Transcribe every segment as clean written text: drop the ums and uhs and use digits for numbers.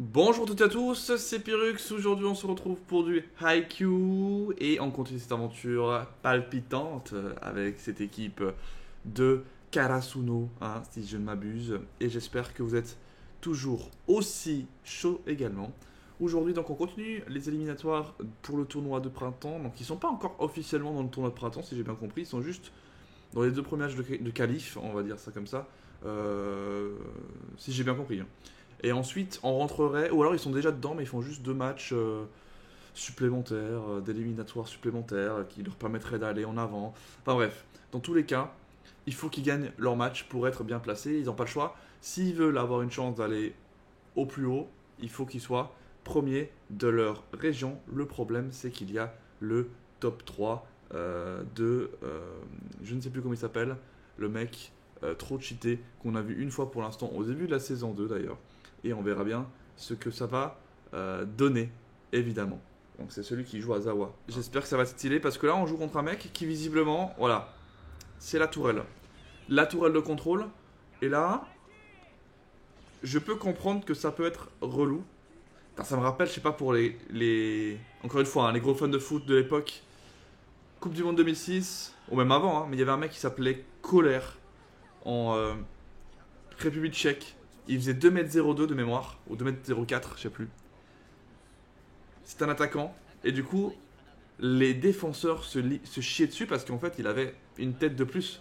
Bonjour toutes et à tous, c'est Pyrrhux. Aujourd'hui on se retrouve pour du Haikyuu et on continue cette aventure palpitante avec cette équipe de Karasuno, hein, si je ne m'abuse. Et j'espère que vous êtes toujours aussi chaud également. Aujourd'hui donc on continue les éliminatoires pour le tournoi de printemps. Donc ils sont pas encore officiellement dans le tournoi de printemps si j'ai bien compris, ils sont juste dans les deux premiers matchs de qualif, on va dire ça comme ça. Si j'ai bien compris, hein. Et ensuite, on rentrerait, ou alors ils sont déjà dedans, mais ils font juste deux matchs supplémentaires, d'éliminatoires supplémentaires, qui leur permettraient d'aller en avant. Enfin bref, dans tous les cas, il faut qu'ils gagnent leur match pour être bien placés. Ils n'ont pas le choix. S'ils veulent avoir une chance d'aller au plus haut, il faut qu'ils soient premiers de leur région. Le problème, c'est qu'il y a le top 3 je ne sais plus comment il s'appelle, le mec trop cheaté qu'on a vu une fois pour l'instant au début de la saison 2 d'ailleurs. Et on verra bien ce que ça va donner, évidemment. Donc c'est celui qui joue à Zawa. J'espère que ça va être stylé parce que là on joue contre un mec qui visiblement, voilà, c'est la tourelle. La tourelle de contrôle. Et là, je peux comprendre que ça peut être relou. Putain, ça me rappelle, je sais pas, pour encore une fois, hein, les gros fans de foot de l'époque. Coupe du Monde 2006, ou même avant, hein, mais il y avait un mec qui s'appelait Colère en République tchèque. Il faisait 2m02 de mémoire, ou 2m04, je sais plus. C'est un attaquant, et du coup, les défenseurs se chiaient dessus parce qu'en fait, il avait une tête de plus.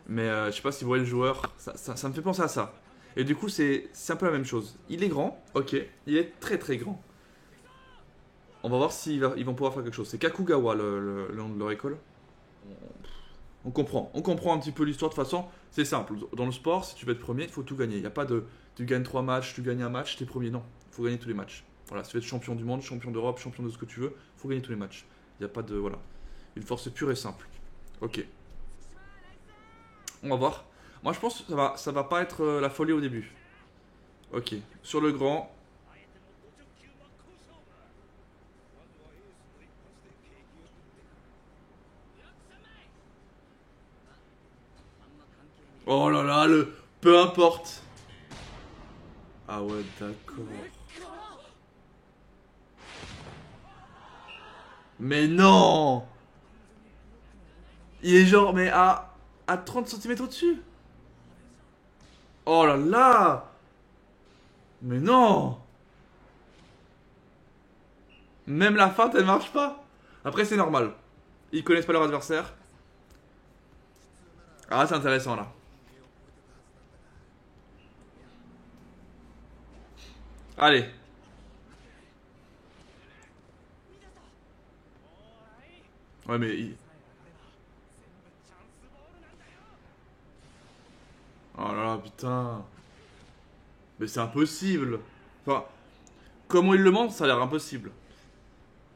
Mais je sais pas si vous voyez le joueur, ça me fait penser à ça. Et du coup, c'est un peu la même chose. Il est grand, ok, il est très très grand. On va voir s'ils vont pouvoir faire quelque chose. C'est Kakugawa le nom de leur école. On comprend un petit peu l'histoire de toute façon. C'est simple. Dans le sport, si tu veux être premier, il faut tout gagner. Il n'y a pas de tu gagnes 3 matchs, tu gagnes un match, t'es premier. Non, il faut gagner tous les matchs. Voilà, si tu veux être champion du monde, champion d'Europe, champion de ce que tu veux, il faut gagner tous les matchs. Il n'y a pas de. Voilà. Une force pure et simple. Ok. On va voir. Moi, je pense que ça va pas être la folie au début. Ok. Sur le grand. Oh là là, le. Peu importe. Ah ouais, d'accord. Mais non! Il est genre, mais à 30 centimètres au-dessus. Oh là là! Mais non! Même la feinte, elle marche pas. Après, c'est normal. Ils connaissent pas leur adversaire. Ah, c'est intéressant là. Allez. Ouais, mais. Oh là là, putain. Mais c'est impossible. Enfin, comment il le montre, ça a l'air impossible.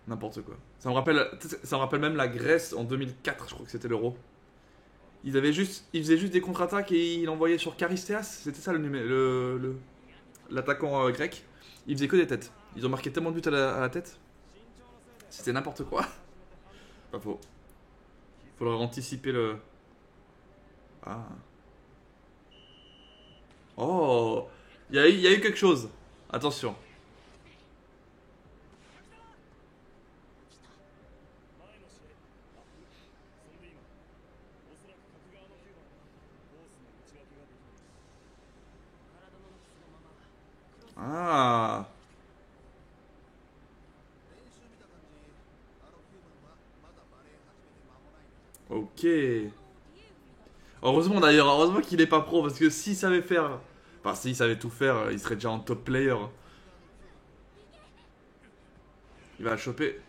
N'importe quoi. Ça me rappelle même la Grèce en 2004, je crois que c'était l'Euro. Il faisait juste des contre-attaques et il envoyait sur Charisteas. C'était ça l'attaquant grec. Il faisait que des têtes. Ils ont marqué tellement de buts à la tête. C'était n'importe quoi. Pas faux. Faudrait anticiper le. Ah. Oh. Il y a eu quelque chose. Attention. Ah. Ok. Heureusement d'ailleurs, heureusement qu'il est pas pro parce que s'il savait faire. Enfin, s'il savait tout faire, il serait déjà en top player. Il va le choper.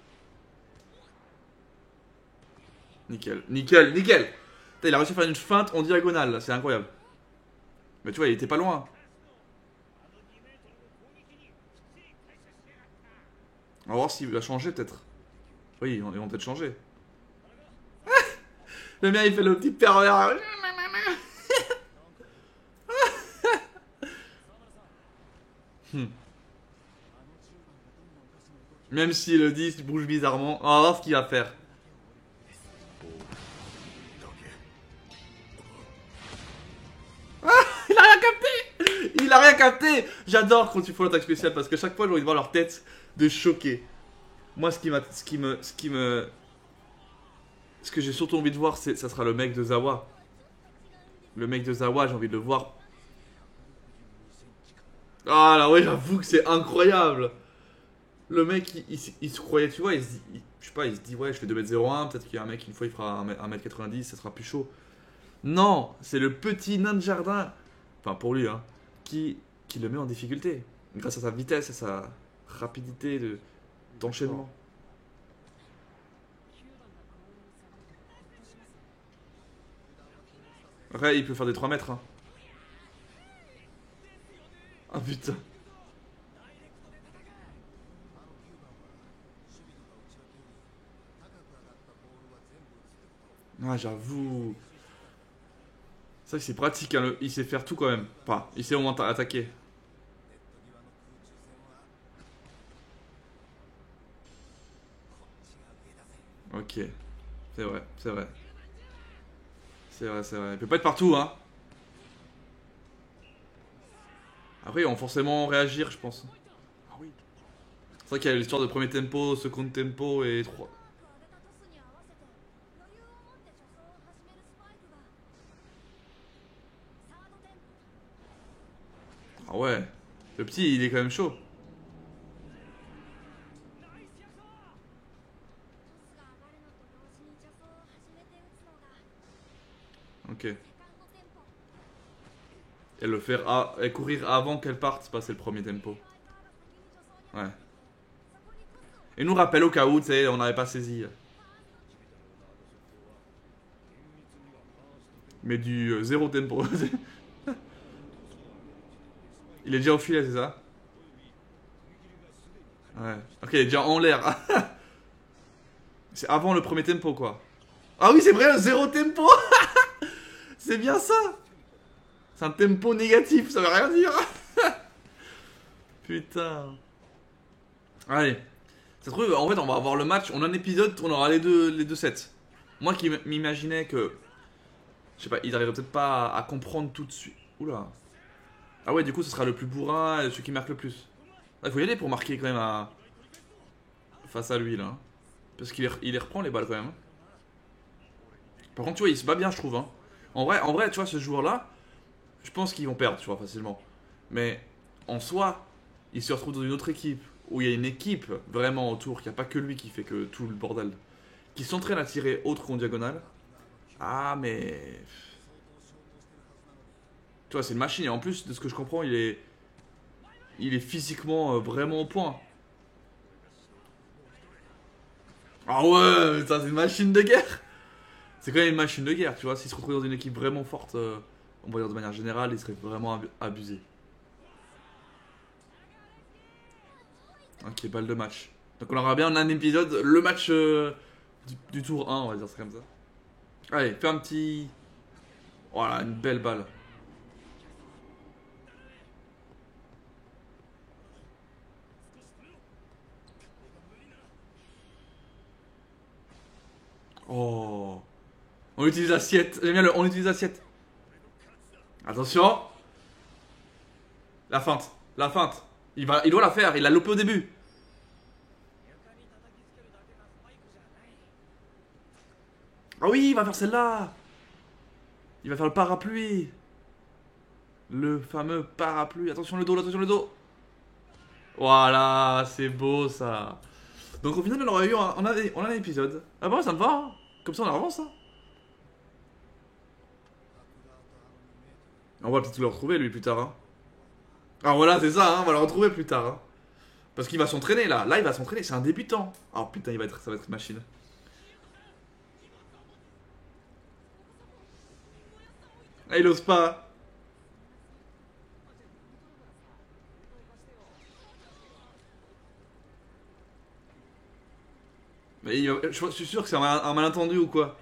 Nickel, nickel, nickel. Putain, il a réussi à faire une feinte en diagonale, c'est incroyable. Mais tu vois, il était pas loin. On va voir s'il va changer peut-être. Oui, ils vont peut-être changer. Le mien, il fait le petit pervers. Hmm. Même s'il le dit, il bouge bizarrement. On va voir ce qu'il va faire. Il a rien capté. Il a rien capté. J'adore quand tu fais l'attaque spéciale parce que chaque fois j'ai envie de voir leur tête de choquer. Moi ce que j'ai surtout envie de voir, ça sera le mec de Zawa. Le mec de Zawa, j'ai envie de le voir. Ah là ouais, j'avoue que c'est incroyable. Le mec, il se croyait, tu vois, je sais pas, il se dit ouais, je fais 2m01, peut-être qu'il y a un mec, une fois il fera 1m90, ça sera plus chaud. Non, c'est le petit nain de jardin, enfin pour lui, hein, qui le met en difficulté. Grâce à sa vitesse, à sa rapidité d'enchaînement. Après, il peut faire des 3 mètres. Hein. Ah putain. Ah, j'avoue. C'est vrai que c'est pratique, hein, il sait faire tout quand même. Enfin, il sait au moins attaquer. Ok, c'est vrai, c'est vrai. C'est vrai, c'est vrai. Il peut pas être partout, hein. Après, ils vont forcément réagir, je pense. Ah oui. C'est vrai qu'il y a l'histoire de premier tempo, second tempo et 3. Ah ouais. Le petit, il est quand même chaud. Ok. Et courir avant qu'elle parte, c'est pas c'est le premier tempo. Ouais. Et nous rappelle au cas où, tu sais, on n'avait pas saisi. Mais du zéro tempo. Il est déjà au filet, c'est ça? Ouais. Ok, il est déjà en l'air. C'est avant le premier tempo, quoi. Ah oui, c'est vrai, le zéro tempo. C'est bien ça. C'est un tempo négatif, ça veut rien dire. Putain. Allez. Ça se trouve, en fait, on va avoir le match. On a un épisode, on aura les deux sets. Moi qui m'imaginais que. Je sais pas, ils arriveraient peut-être pas à comprendre tout de suite. Oula. Ah ouais, du coup, ce sera le plus bourrin et celui qui marque le plus. Il faut y aller pour marquer quand même face à lui, là. Hein. Parce qu'il les reprend les balles quand même. Hein. Par contre, tu vois, il se bat bien, je trouve. Hein. En vrai, tu vois, ce joueur-là, je pense qu'ils vont perdre, tu vois, facilement. Mais en soi, il se retrouve dans une autre équipe où il y a une équipe vraiment autour, qu'il n'y a pas que lui qui fait que tout le bordel, qui s'entraîne à tirer autre qu'en diagonale. Ah, mais. Tu vois, c'est une machine. Et en plus, de ce que je comprends, il est physiquement vraiment au point. Ah ouais, putain, c'est une machine de guerre. C'est quand même une machine de guerre, tu vois. S'il se retrouvait dans une équipe vraiment forte, on va dire de manière générale, il serait vraiment abusé. Ok, balle de match. Donc on aura bien un épisode, le match du tour 1, on va dire ça comme ça. Allez, fais un petit. Voilà, une belle balle. Oh. On utilise l'assiette. J'aime bien on utilise l'assiette. Attention. La feinte. La feinte. Il doit la faire, il l'a loupé au début. Ah oui, il va faire celle-là. Il va faire le parapluie. Le fameux parapluie. Attention le dos, attention le dos. Voilà, c'est beau ça. Donc au final, on aurait eu on a un épisode. Ah bon, ça me va. Hein. Comme ça, on avance. Hein. On va peut-être le retrouver lui plus tard. Hein. Ah voilà, c'est ça. Hein, on va le retrouver plus tard. Hein. Parce qu'il va s'entraîner là. Là, il va s'entraîner. C'est un débutant. Oh putain, ça va être une machine. Ah, il ose pas. Mais je suis sûr que c'est un malentendu ou quoi.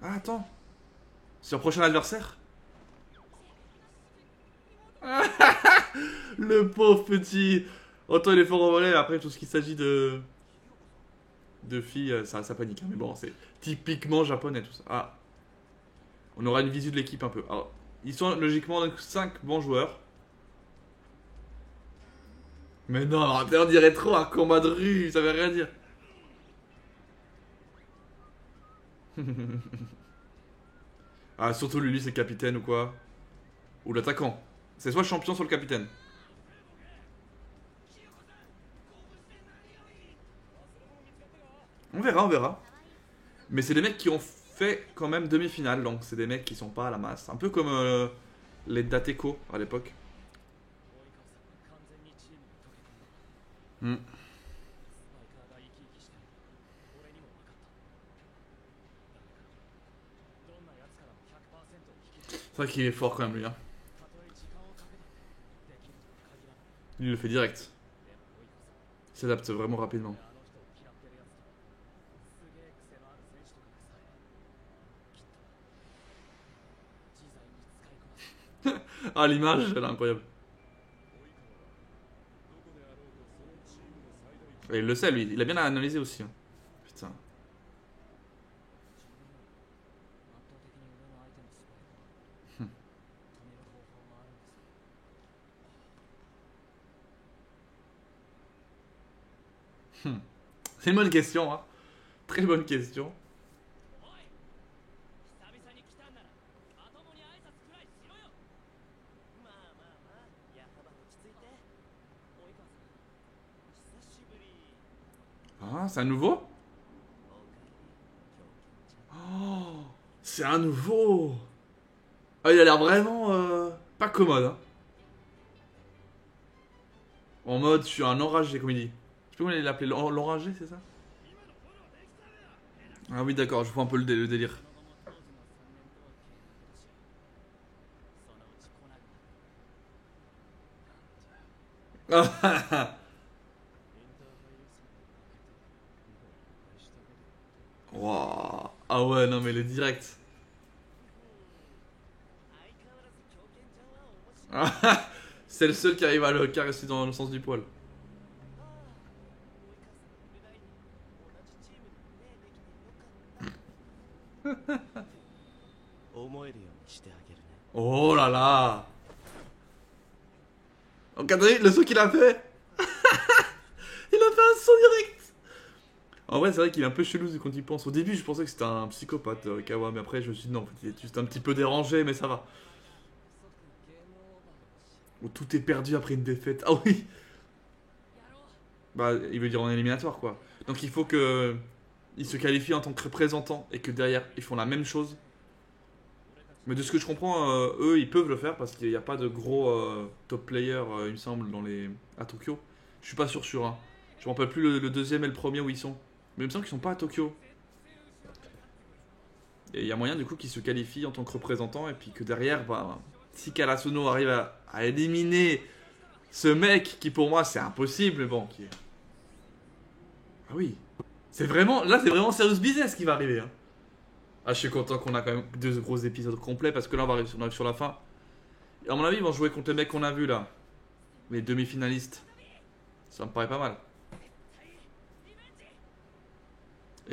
Ah, attends. C'est un prochain adversaire. Le Le pauvre petit. Autant il est fort en volley, après tout ce qu'il s'agit de filles, ça panique. Hein. Mais bon, c'est typiquement japonais tout ça. Ah, on aura une visu de l'équipe un peu. Alors, ils sont logiquement 5 bons joueurs. Mais non, on dirait trop un combat de rue, ça veut rien dire. Ah, surtout lui, c'est capitaine ou quoi. Ou l'attaquant. C'est soit champion, soit le capitaine. On verra, on verra. Mais c'est des mecs qui ont fait quand même demi-finale, donc c'est des mecs qui sont pas à la masse. Un peu comme les Dateco à l'époque. Hmm. C'est vrai qu'il est fort quand même lui. Hein. Il le fait direct. Il s'adapte vraiment rapidement. Ah, l'image, elle est incroyable. Et il le sait, lui. Il a bien analysé aussi. Hein. Putain. C'est une bonne question, hein. Très bonne question. Ah, c'est un nouveau? Oh, c'est un nouveau. Ah, il a l'air vraiment pas commode. Hein. En mode, je suis un enragé, comme il dit. Je sais pas comment il l'appelait, l'enragé, c'est ça? Ah oui, d'accord, je vois un peu le délire. Waouh. Ah ouais, non, mais le direct. C'est le seul qui arrive à le caresser dans le sens du poil. Oh là là. Regardez le saut qu'il a fait. Il a fait un saut direct. En vrai, c'est vrai qu'il est un peu chelou quand il pense. Au début, je pensais que c'était un psychopathe, Kawa, mais après, je me suis dit non, en fait, il est juste un petit peu dérangé, mais ça va. Où tout est perdu après une défaite. Ah oui. Bah, il veut dire en éliminatoire, quoi. Donc il faut que il se qualifie en tant que représentant et que derrière, ils font la même chose. Mais de ce que je comprends, eux, ils peuvent le faire parce qu'il n'y a pas de gros top player, il me semble, à Tokyo. Je suis pas sûr, hein. Je me rappelle plus le deuxième et le premier où ils sont. Mais il me semble qu'ils sont pas à Tokyo. Et il y a moyen du coup qu'ils se qualifient en tant que représentant et puis que derrière, bah, si Karasuno arrive à éliminer ce mec qui pour moi c'est impossible, mais bon, qui est... Ah oui. C'est vraiment, là c'est vraiment serious business qui va arriver. Hein. Ah, je suis content qu'on a quand même 2 gros épisodes complets parce que là on arrive sur la fin. Et à mon avis, ils vont jouer contre les mecs qu'on a vus là. Les demi-finalistes. Ça me paraît pas mal.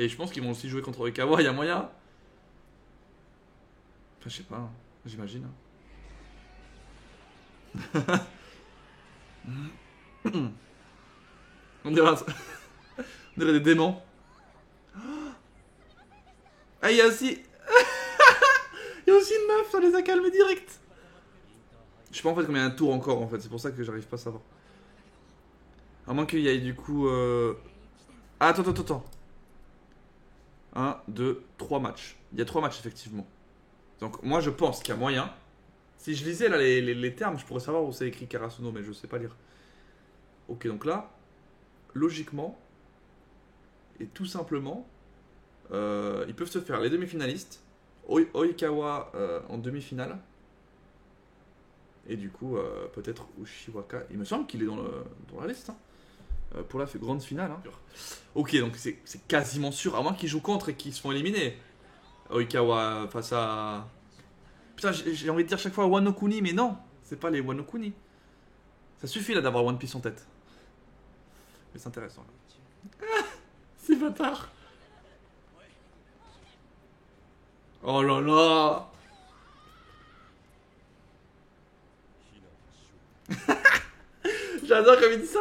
Et je pense qu'ils vont aussi jouer contre Oikawa, il y a moyen. Enfin, je sais pas, hein. J'imagine. On dirait, on dirait des démons. Ah, il y a aussi. Il y a aussi une meuf, ça les a calmés direct. Je sais pas en fait combien il y a un tour encore en fait, c'est pour ça que j'arrive pas à savoir. À moins qu'il y ait du coup. Ah, attends. 1, 2, 3 matchs. Il y a 3 matchs effectivement. Donc moi je pense qu'il y a moyen. Si je lisais là les termes, je pourrais savoir où c'est écrit Karasuno, mais je sais pas lire. Ok, donc là, logiquement, et tout simplement, ils peuvent se faire les demi-finalistes, Oikawa en demi-finale, et du coup, peut-être Ushiwaka. Il me semble qu'il est dans la liste, hein, pour la grande finale. Hein. Ok, donc c'est quasiment sûr, à moins qu'ils jouent contre et qu'ils se font éliminer. Oikawa face à... Putain, j'ai envie de dire chaque fois Wano Kuni, mais non, c'est pas les Wano Kuni. Ça suffit là d'avoir One Piece en tête. Mais c'est intéressant là. C'est bâtard. Oh là là. J'adore comme il dit ça.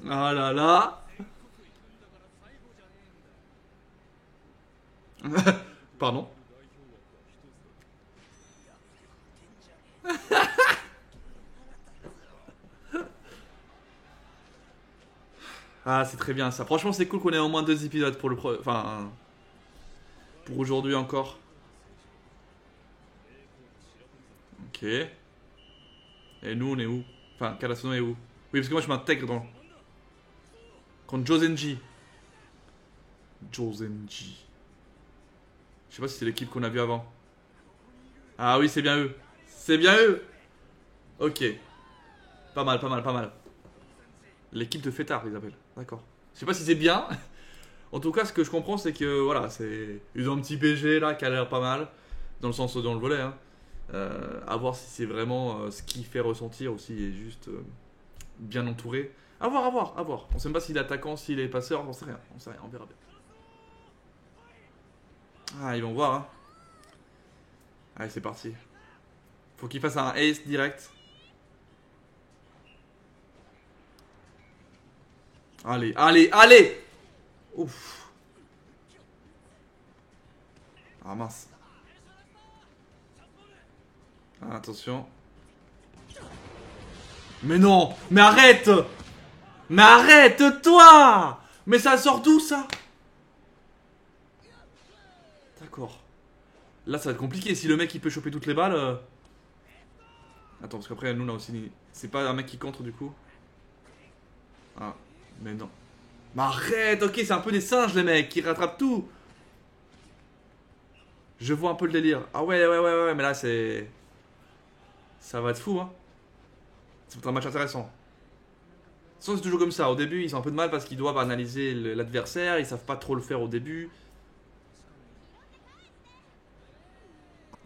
Oh là là. Pardon. Ah, c'est très bien ça. Franchement, c'est cool qu'on ait au moins 2 épisodes pour le enfin, pour aujourd'hui encore. Ok. Et nous, on est où? Enfin, Karasuno est où? Oui, parce que moi, je m'intègre dans. Contre Jozenji. Jozenji. Je sais pas si c'est l'équipe qu'on a vu avant. Ah oui, c'est bien eux. C'est bien eux. Ok. Pas mal, pas mal, pas mal. L'équipe de fêtards, ils appellent. D'accord. Je sais pas si c'est bien. En tout cas, ce que je comprends, c'est que voilà, c'est. Ils ont un petit PG là qui a l'air pas mal. Dans le sens dans le volet. Hein. À voir si c'est vraiment ce qui fait ressentir ou s'il est juste bien entouré. À voir, à voir, à voir. On sait même pas s'il est attaquant, s'il est passeur, on sait rien. On sait rien, on verra bien. Ah, ils vont voir. Hein. Allez, c'est parti. Faut qu'il fasse un ace direct. Allez, allez, allez. Ouf. Ah mince. Ah, attention. Mais non. Mais arrête. Mais arrête, toi. Mais ça sort d'où, ça? D'accord. Là, ça va être compliqué. Si le mec, il peut choper toutes les balles... Attends, parce qu'après, nous, là aussi... C'est pas un mec qui contre, du coup. Ah, mais non. Mais arrête, ok, c'est un peu des singes, les mecs, qui rattrapent tout. Je vois un peu le délire. Ah ouais, ouais, ouais, ouais, mais là, c'est... Ça va être fou, hein. Ça va être un match intéressant. C'est toujours comme ça. Au début, ils ont un peu de mal parce qu'ils doivent analyser l'adversaire. Ils savent pas trop le faire au début.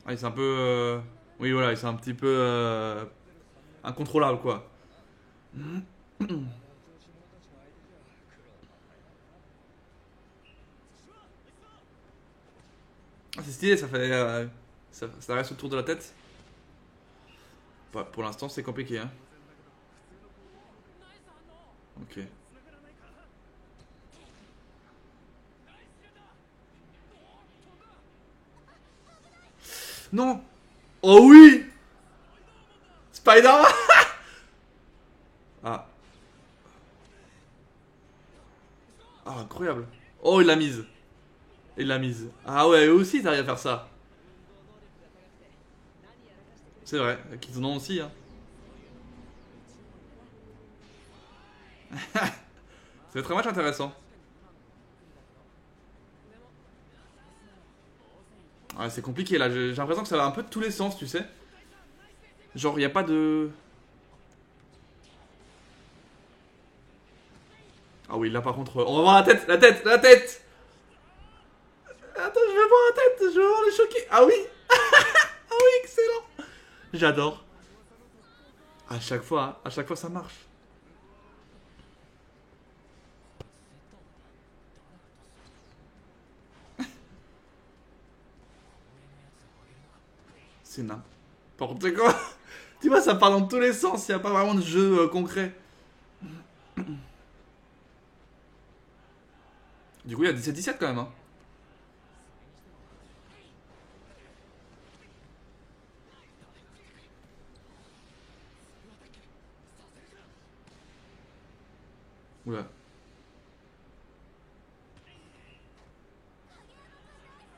Ah, c'est un peu... Oui, voilà, c'est un petit peu... incontrôlable, quoi. Ah, c'est stylé, ça fait... ça reste autour de la tête. Bah, pour l'instant, c'est compliqué, hein. Ok. Non. Oh oui. Spider-Man. Ah. Ah, incroyable. Oh, il l'a mise. Il l'a mise. Ah ouais, eux aussi, t'arrives à faire ça. C'est vrai, qu'ils en ont aussi, hein. Ça va être un match intéressant. Ouais, c'est compliqué là, j'ai l'impression que ça va un peu de tous les sens, tu sais. Genre, il a pas de... Ah oui, là par contre, on va voir la tête, la tête, la tête. Attends, je vais voir la tête, je vais voir les choquer. Ah oui. Ah oui, excellent. J'adore. À chaque fois ça marche. C'est n'importe quoi. Tu vois, ça part dans tous les sens, il n'y a pas vraiment de jeu concret. Du coup, il y a 17-17 quand même, hein. Oula.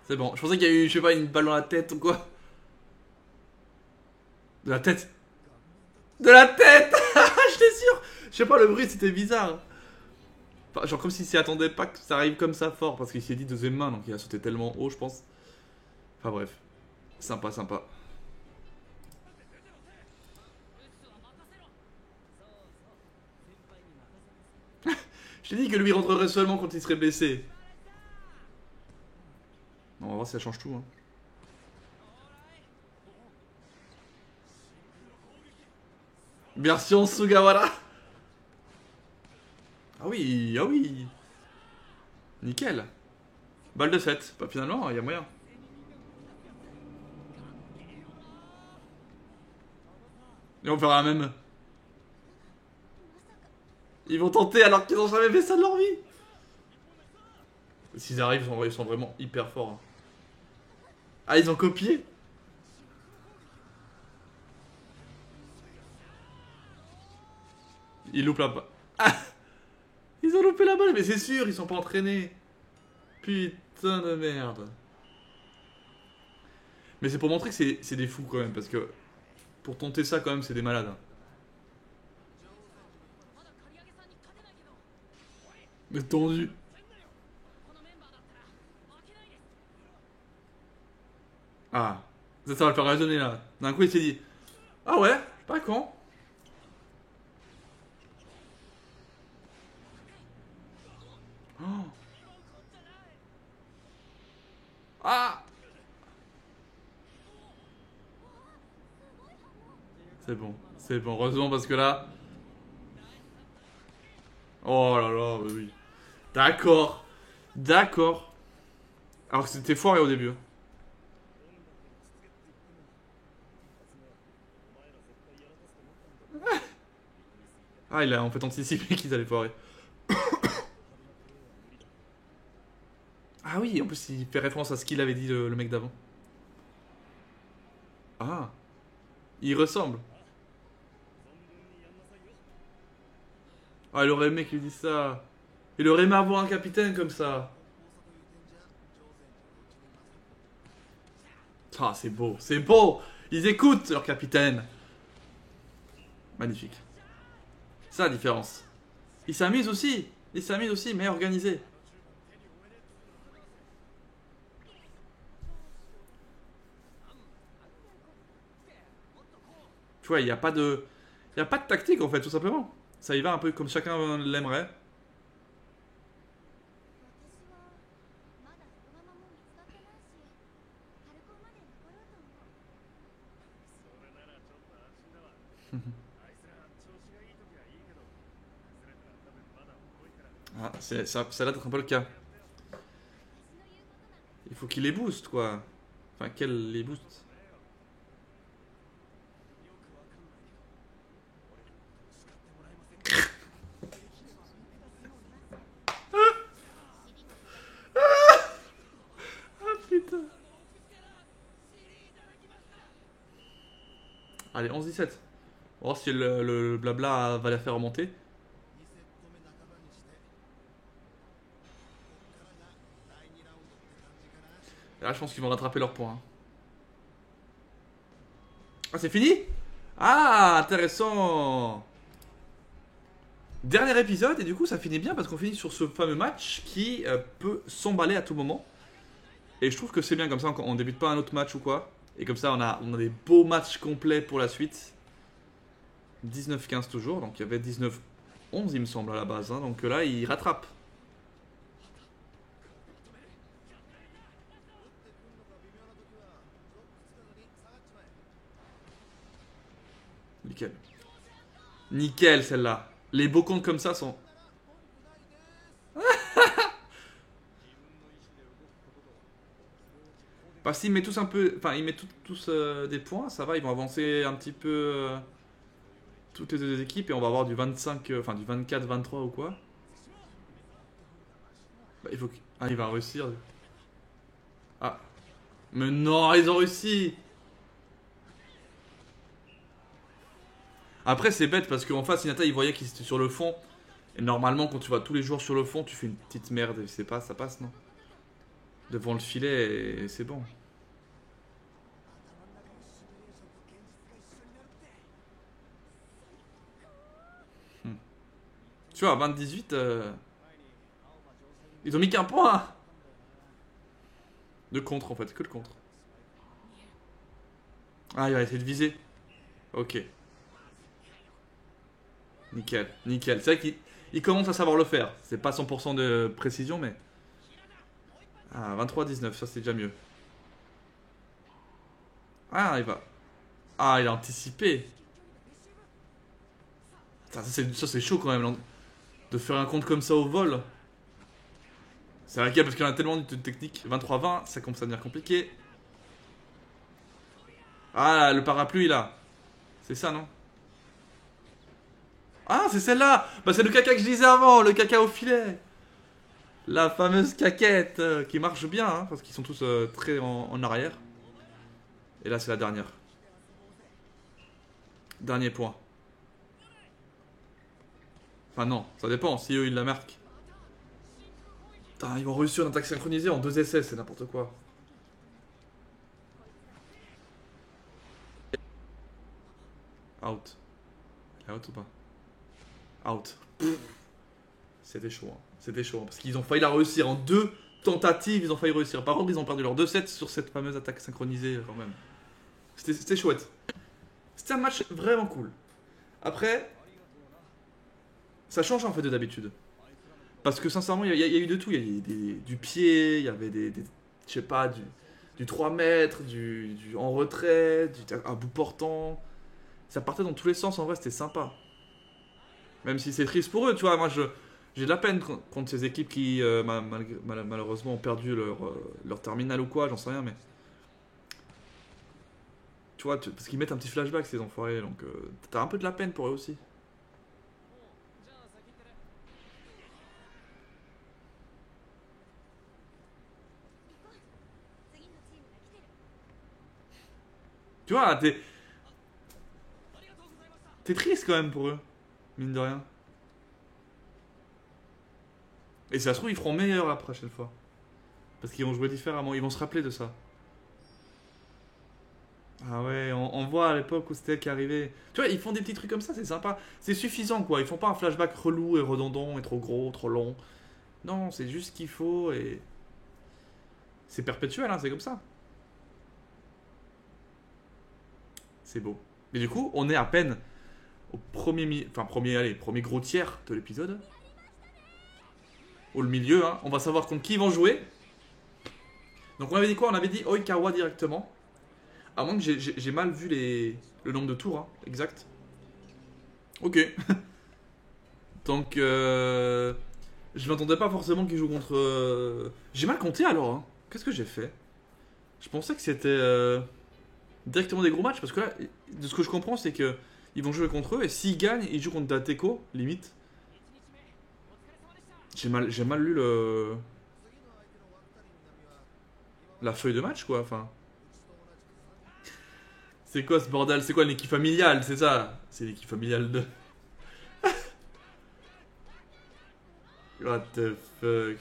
C'est bon, je pensais qu'il y a eu, je sais pas, une balle dans la tête ou quoi. De la tête. De la tête. J'étais sûr. Je sais pas, le bruit c'était bizarre. Enfin, genre comme s'il s'y attendait pas que ça arrive comme ça fort, parce qu'il s'est dit deuxième main, donc il a sauté tellement haut, je pense. Enfin bref. Sympa, sympa. Je t'ai dit que lui rentrerait seulement quand il serait blessé. On va voir si ça change tout. Hein. Version Sugawara. Ah oui, ah oui. Nickel. Balle de 7. Bah finalement, il y a moyen. Et on fera la même. Ils vont tenter alors qu'ils n'ont jamais fait ça de leur vie. S'ils arrivent, ils sont vraiment hyper forts. Hein. Ah, ils ont copié. Ils loupent la balle. Ah, ils ont loupé la balle, mais c'est sûr, ils sont pas entraînés. Putain de merde. Mais c'est pour montrer que c'est des fous quand même, parce que pour tenter ça quand même, c'est des malades. Hein. Mais tendu. Ah, ça va le faire raisonner là. D'un coup, il s'est dit, ah ouais, pas con. Oh. Ah, c'est bon, c'est bon. Heureusement parce que là, oh là là, oui. D'accord, d'accord. Alors que c'était foiré au début. Hein. Ah, il a en fait anticipé qu'ils allaient foirer. Ah oui, en plus il fait référence à ce qu'il avait dit le mec d'avant. Ah, il ressemble. Ah, il aurait aimé qu'il lui dise ça. Il aurait aimé avoir un capitaine comme ça. Ah, c'est beau, c'est beau. Ils écoutent leur capitaine. Magnifique. C'est la différence. Ils s'amusent aussi. Ils s'amusent aussi, mais organisés. Tu vois, il n'y a pas de... Il n'y a pas de tactique en fait, tout simplement. Ça y va un peu comme chacun l'aimerait. Ah, ça a l'air d'être un peu le cas. Il faut qu'il les booste, quoi. Enfin, qu'elle les booste. Ah putain. Allez, 11-17. On va voir si le blabla va la faire remonter. Et là, je pense qu'ils vont rattraper leurs points. Hein. Ah, c'est fini? Ah, intéressant. Dernier épisode, et du coup, ça finit bien parce qu'on finit sur ce fameux match qui peut s'emballer à tout moment. Et je trouve que c'est bien comme ça, on débute pas un autre match ou quoi. Et comme ça, on a des beaux matchs complets pour la suite. 19-15 toujours, donc il y avait 19-11 il me semble à la base. Hein, donc là, il rattrape. Nickel. Nickel celle-là. Les beaux comptes comme ça sont... Parce qu'ils mettent tous un peu... Enfin, ils mettent tous des points, ça va, ils vont avancer un petit peu... toutes les deux équipes et on va avoir du 25... Enfin, du 24-23 ou quoi. Bah, il faut que... Ah, il va réussir. Ah. Mais non, ils ont réussi. Après, c'est bête parce qu'en face, Hinata, il voyait qu'il était sur le fond. Et normalement, quand tu vois tous les joueurs sur le fond, tu fais une petite merde et c'est pas, ça passe, non? Devant le filet et c'est bon. Hmm. Tu vois, à 20-18, ils ont mis qu'un point de contre en fait, que le contre. Ah, il va essayer de viser. Ok. Nickel, nickel. C'est vrai qu'il Il commence à savoir le faire. C'est pas 100% de précision, mais... Ah, 23-19, ça c'est déjà mieux. Ah, il va... Ah, il a anticipé. Ça c'est chaud quand même, de faire un compte comme ça au vol. C'est laquelle parce qu'il y en a tellement de techniques. 23-20, ça commence à devenir compliqué. Ah, le parapluie là. C'est ça, non? Ah, c'est celle-là. Bah, c'est le caca que je disais avant, le caca au filet. La fameuse caquette qui marche bien, hein, parce qu'ils sont tous très en arrière. Et là, c'est la dernière. Dernier point. Enfin, non, ça dépend. Si eux, ils la marquent. Putain, ils vont réussir une attaque synchronisée en 2 essais, c'est n'importe quoi. Out. Elle est out ou pas? Out. C'était chaud, hein. C'était chaud, hein, parce qu'ils ont failli la réussir en 2 tentatives, ils ont failli réussir. Par contre, ils ont perdu leurs 2 sets sur cette fameuse attaque synchronisée quand même. C'était chouette. C'était un match vraiment cool. Après, ça change en fait de d'habitude. Parce que sincèrement, il y a eu de tout. Il y a eu du pied, il y avait je sais pas, du 3 mètres, en retrait, un bout portant. Ça partait dans tous les sens, en vrai, c'était sympa. Même si c'est triste pour eux, tu vois. Moi, j'ai de la peine contre ces équipes qui, malheureusement, ont perdu leur terminal ou quoi, j'en sais rien, mais. Tu vois, parce qu'ils mettent un petit flashback, ces enfoirés, donc t'as un peu de la peine pour eux aussi. Tu vois, t'es triste quand même pour eux, mine de rien. Et si ça se trouve, ils feront meilleur la prochaine fois. Parce qu'ils vont jouer différemment, ils vont se rappeler de ça. Ah ouais, on voit à l'époque où c'était qui arrivait. Tu vois, ils font des petits trucs comme ça, c'est sympa. C'est suffisant quoi, ils font pas un flashback relou et redondant et trop gros, trop long. Non, c'est juste ce qu'il faut et. C'est perpétuel, hein, c'est comme ça. C'est beau. Mais du coup, on est à peine au premier gros tiers de l'épisode. Au milieu, hein. On va savoir contre qui ils vont jouer. Donc on avait dit quoi? On avait dit Oikawa directement. À moins que j'ai mal vu le nombre de tours, hein. Exact. Ok. Donc, je m'attendais pas forcément qu'ils jouent contre. J'ai mal compté alors, hein. Qu'est-ce que j'ai fait? Je pensais que c'était directement des gros matchs parce que là, de ce que je comprends, c'est que ils vont jouer contre eux et s'ils gagnent, ils jouent contre Dateko, limite. J'ai mal lu la feuille de match, quoi. Enfin, c'est quoi ce bordel? C'est quoi l'équipe familiale? C'est ça? C'est l'équipe familiale de. What the fuck?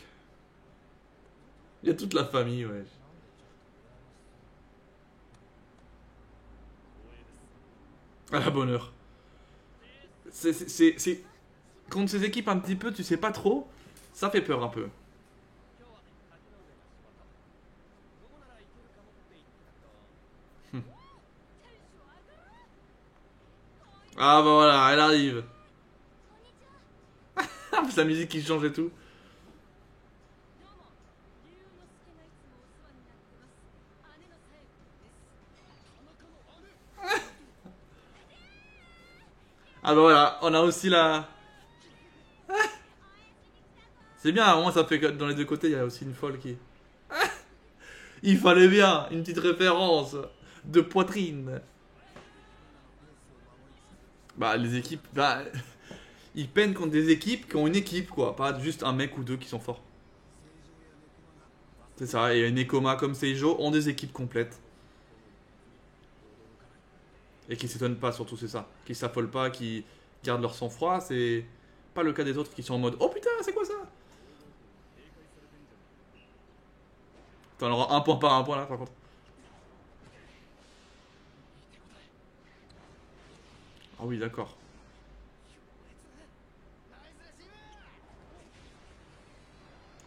Il y a toute la famille, ouais. À la bonne heure. C'est. Contre ces équipes un petit peu, tu sais pas trop, ça fait peur un peu. Ah bah voilà, elle arrive. C'est la musique qui change et tout. Ah bah voilà, on a aussi la. C'est bien, au moins ça fait que dans les deux côtés, il y a aussi une folle qui. Il fallait bien une petite référence de poitrine. Bah les équipes, bah ils peinent contre des équipes qui ont une équipe quoi, pas juste un mec ou deux qui sont forts. C'est ça, et Nekoma comme Seijo ont des équipes complètes. Et qui s'étonnent pas surtout, c'est ça. Qui s'affolent pas, qui gardent leur sang-froid, c'est pas le cas des autres qui sont en mode oh putain, c'est quoi ça? T'en auras un point par un point là par contre. Ah oui, d'accord.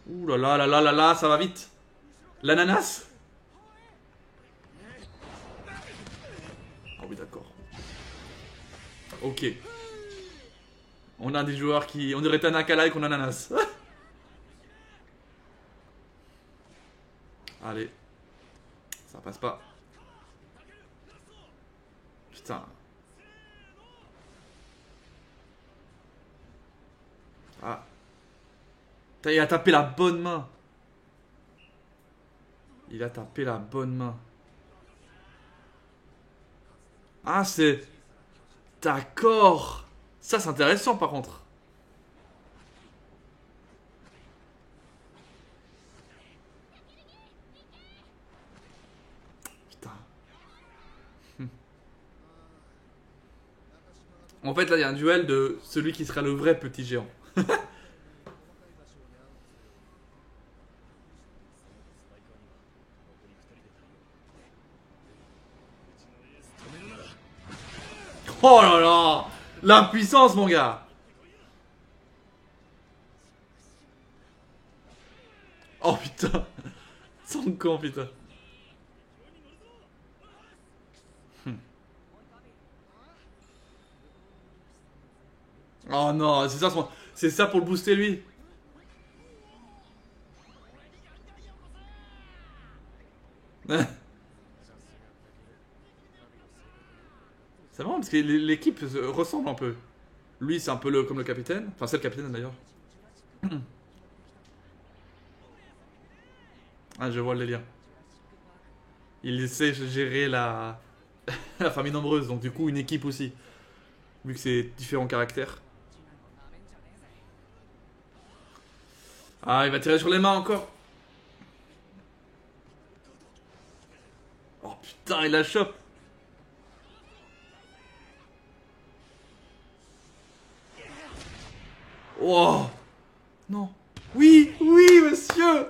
Ouh là là là là là là, ça va vite. L'ananas? Ah oui, d'accord. Ok. On a des joueurs qui... On dirait Tanaka qu'on ananas. Allez. Ça passe pas. Putain. Ah. Putain, il a tapé la bonne main. Il a tapé la bonne main. Ah, c'est... D'accord. Ça, c'est intéressant, par contre. Putain. En fait, là, il y a un duel de celui qui sera le vrai petit géant. Oh là là, la puissance, mon gars. Oh putain. Sans con, putain. Oh non, c'est ça pour le booster, lui. C'est marrant parce que l'équipe ressemble un peu. Lui, c'est un peu comme le capitaine. Enfin, c'est le capitaine d'ailleurs. Ah, je vois le délire. Il essaie de gérer la... la famille nombreuse, donc du coup, une équipe aussi. Vu que c'est différents caractères. Ah, il va tirer sur les mains encore. Oh putain, il la chope. Oh non. Oui, oui, monsieur.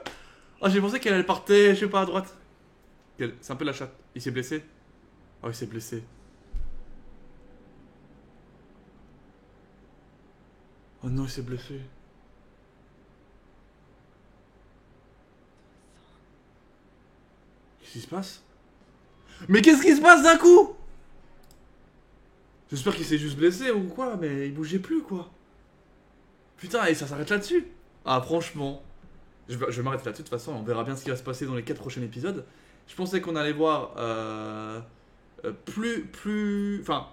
Oh, j'ai pensé qu'elle partait, je sais pas, à droite. C'est un peu la chatte. Il s'est blessé. Oh, il s'est blessé. Oh non, il s'est blessé. Qu'est-ce qui se passe? Mais qu'est-ce qui se passe d'un coup? J'espère qu'il s'est juste blessé ou quoi, mais il bougeait plus, quoi. Putain, et ça s'arrête là-dessus. Ah, franchement. Je vais m'arrêter là-dessus, de toute façon, on verra bien ce qui va se passer dans les 4 prochains épisodes. Je pensais qu'on allait voir Enfin,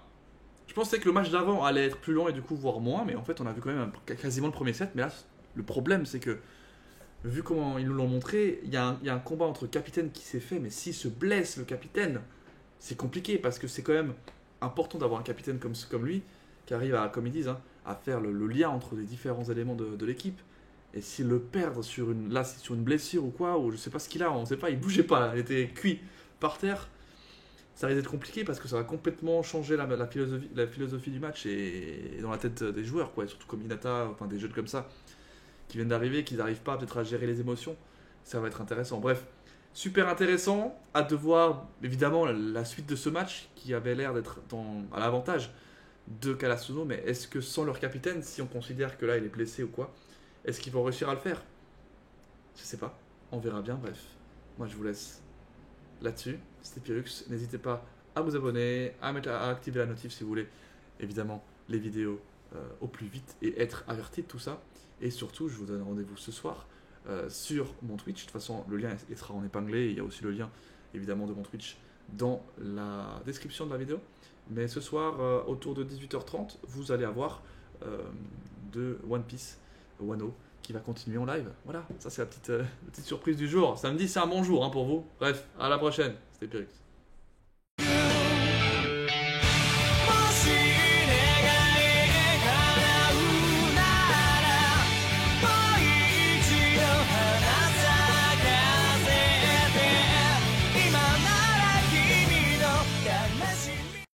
je pensais que le match d'avant allait être plus long et du coup voir moins, mais en fait on a vu quand même quasiment le premier set. Mais là, le problème c'est que, vu comment ils nous l'ont montré, il y a un combat entre capitaines qui s'est fait, mais s'il se blesse le capitaine, c'est compliqué parce que c'est quand même important d'avoir un capitaine comme lui, qui arrive à, comme ils disent, hein, à faire le lien entre les différents éléments de l'équipe. Et s'il le perd sur une blessure ou quoi, ou je sais pas ce qu'il a, on sait pas, il bougeait pas, il était cuit par terre, ça risque d'être compliqué parce que ça va complètement changer la philosophie du match et dans la tête des joueurs, quoi. Et surtout comme Hinata, enfin des jeunes comme ça, qui viennent d'arriver, qui n'arrivent pas peut-être à gérer les émotions, ça va être intéressant. Bref, super intéressant, hâte de voir évidemment la suite de ce match qui avait l'air d'être à l'avantage de Karasuno, mais est-ce que sans leur capitaine, si on considère que là il est blessé ou quoi, est-ce qu'ils vont réussir à le faire? Je sais pas, on verra bien, bref. Moi je vous laisse là-dessus, c'était Pyrrhux, n'hésitez pas à vous abonner, à activer la notif si vous voulez, évidemment, les vidéos au plus vite et être averti de tout ça. Et surtout, je vous donne rendez-vous ce soir sur mon Twitch. De toute façon, le lien sera en épinglé. Il y a aussi le lien, évidemment, de mon Twitch dans la description de la vidéo. Mais ce soir, autour de 18h30, vous allez avoir de One Piece, Wano, qui va continuer en live. Voilà, ça c'est la petite surprise du jour. Samedi, c'est un bon jour hein, pour vous. Bref, à la prochaine. C'était Pyrrhux.